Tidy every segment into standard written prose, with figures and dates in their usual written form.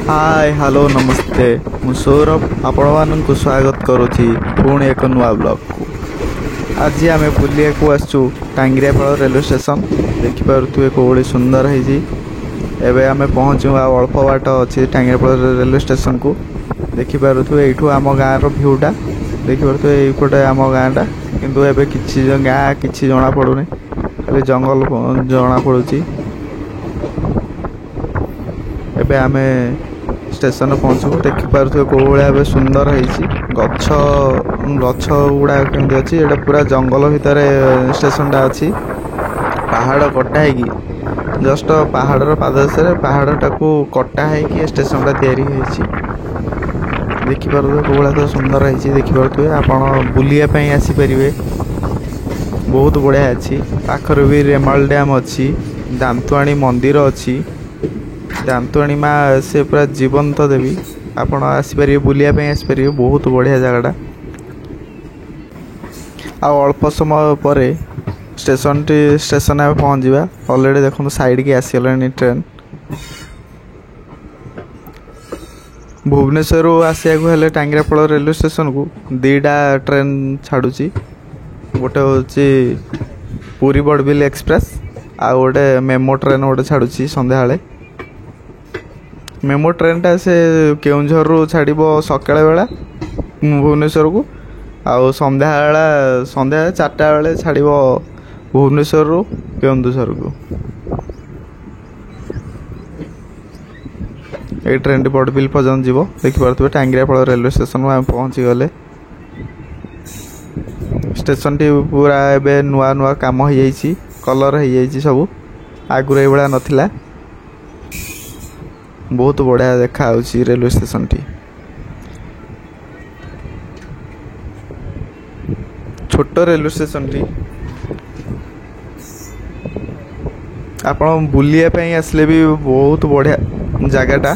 Hi hello नमस्ते मु सौरभ आपण मानक स्वागत करुच्ची पुणी एक नुआ ब्लॉग को। आज आम बुलिया को आसचु टांगियापाड़ रेलवे स्टेशन देखिपे कौड़ी सुंदर है। आम पहुँचू अल्प बाट अच्छी टांगियापाड़ रेलवे स्टेशन को देखिपे यू आम गाँव भ्यूटा देखिपे यपटे आम गाँटा किंतु एबे किछि गाँ किछि जना पड़ुनी खाली जंगल जना पड़ुची। एबे आमे स्टेशन पहुँचू देखिपे कौ भाया सुंदर है गछ गछ गुड़ा कमी अच्छी एटा पूरा जंगल भितर स्टेशन अच्छी पहाड़ कटा है जस्ट पहाड़ पाददेश पहाड़ टाक कटा है स्टेशन तैयारी देखिपे कौ भाया तो सुंदर है देखिपे आपड़ बुलायापी आसीपारे बहुत बढ़िया अच्छी पाखर भी रेमाल डैम अच्छी दांतुआणी मंदिर अच्छी दांतुआणी माँ से पूरा जीवंत देवी आपण आसीपारे बुलायापी आसीपारे बहुत बढ़िया जगटा अल्प समय पर स्टेशन आम पहुँचा अलरेडी देखो साइड की आसीगलानी ट्रेन भुवनेश्वर आसिया हेले टांगियापाड़ रेलवे स्टेशन को दीटा ट्रेन छाड़ुची गोटे हूँ पुरी बड़बिल एक्सप्रेस आ गोटे मेमो ट्रेन गोटे छाड़ुची संध्या मेमो ट्रेनटा से केउंझर रू छाड़ सकाळ बेला भुवनेश्वर को आउ संध्या 4टा बेले छाड़ भुवनेश्वर रू केन्दुझर को ये ट्रेन टी बड़बिल पर्यटन जीव देखिपे टांगियापाड़ रेलवे स्टेशन में आम पहुँची गले। स्टेशन टी पूरा एबे नुआ नुआ काम हो जाइए कलर हो जाइए सब आगुरी ये भाया नाला बहुत बढ़िया देखा रेलवे स्टेशन टी छोट रेलवे स्टेशन टी आपण बुलायापी आसले भी बहुत बढ़िया जगटा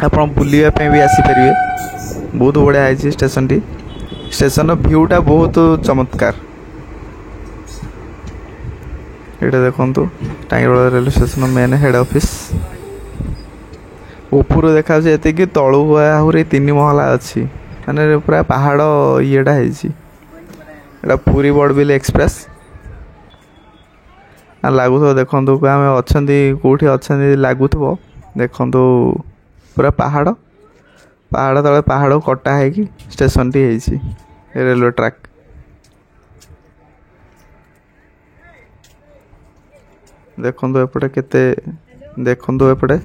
आप बुलायापी भी आसीपारे बहुत बढ़िया है स्टेशन टी स्टेशन भ्यूटा बहुत चमत्कार ये देखो Tangiapada railway station main head office ऊपर देखा ये तलू आहरी 3 महला अच्छी माने पूरा पहाड़ येटा है पुरी बड़बिल एक्सप्रेस लगुथ देखो आम अच्छा कौटी अच्छा लगुथ देखु पूरा पहाड़ पहाड़ तले पहाड़ कटा है स्टेशन टी है रेलवे ट्रैक देखो एपटे केते देखो एपटे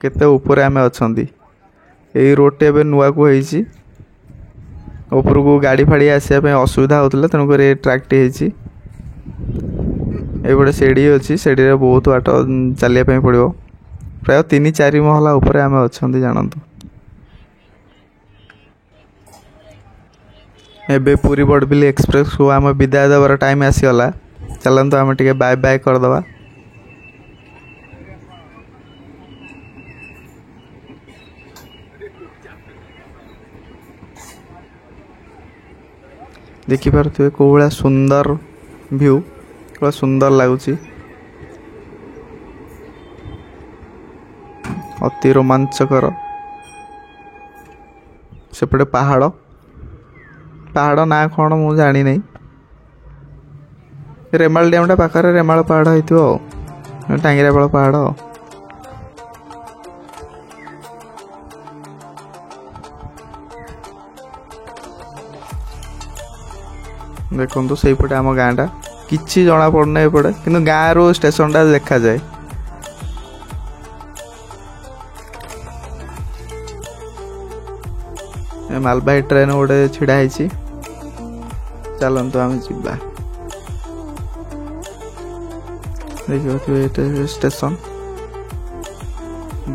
केते ऊपर आम अच्छा यही रोड एवं नुआ को ऊपर को गाड़ी फाड़ी आसापी असुविधा होता तेणुक ट्रैक टी ये सीढ़ी अच्छी सीढ़ी बहुत बाट चलिए पड़ो प्राय 3-4 महला उपर आम अच्छा जानतु एबे पुरी बड़बिल एक्सप्रेस को आम विदाय देवार टाइम आसीगला चलतु आम टे बाय बाय करदे। देखिपे कौ भाया सुंदर व्यू बड़ा सुंदर लगुच अति रोमांचकर सेपटे पहाड़ पहाड़ ना कौन मु जानी नहीं रेमाल डैम पाखे रेमाल पहाड़ हो टांगियापाड़ पहाड़ देखो से पटे आम गाँटा किछि जना पड़ना एपटे कि गाँव रू स्टेशन टा देखा जाए मालबाही ट्रेन गोटे छिड़ा है चलतु आम जा देखिए स्टेशन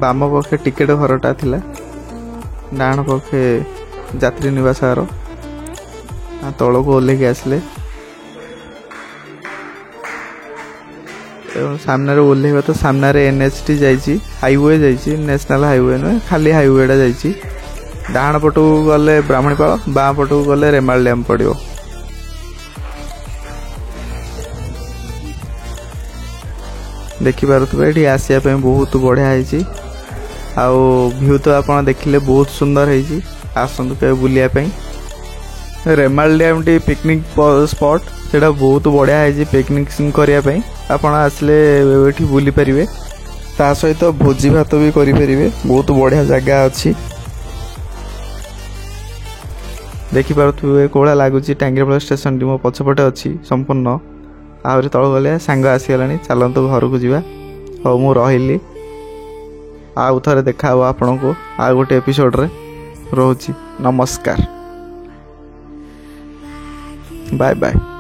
बाम पक्षे टिकेट घरटा थिला डाण पक्षे यात्री निवास घर तल को ओल्ल आसले सामने ओल्ल तो सामने NH जाइए हाईवे जाइए नेशनल हाईवे नुहे खाली हाईवेटा जाइए डाण पटू गले ब्राह्मणीपाल बाँ पटू गले रेमाल डैम पड़ो देखिपे ये आसापी बहुत बढ़िया है आउ व्यू तो आप देखिले बहुत सुंदर है। आसतु के बुलिया पे Remal dam T picnic spot से बहुत बढ़िया है पिकनिक करने आप आसले बुली पारे ता सहित भोजी भात भी करें बहुत बढ़िया जगह अच्छी देखिपे कौड़ा लगुच टांगिरापड़ा स्टेशन टी मो पछपटे अच्छी संपूर्ण आहरी तल गले सांग आसीगला चलतु घर को जावा हाँ मु रही आउ थे देखा आपण को आ गोटे एपिसोड रे रोची नमस्कार बाय बाय।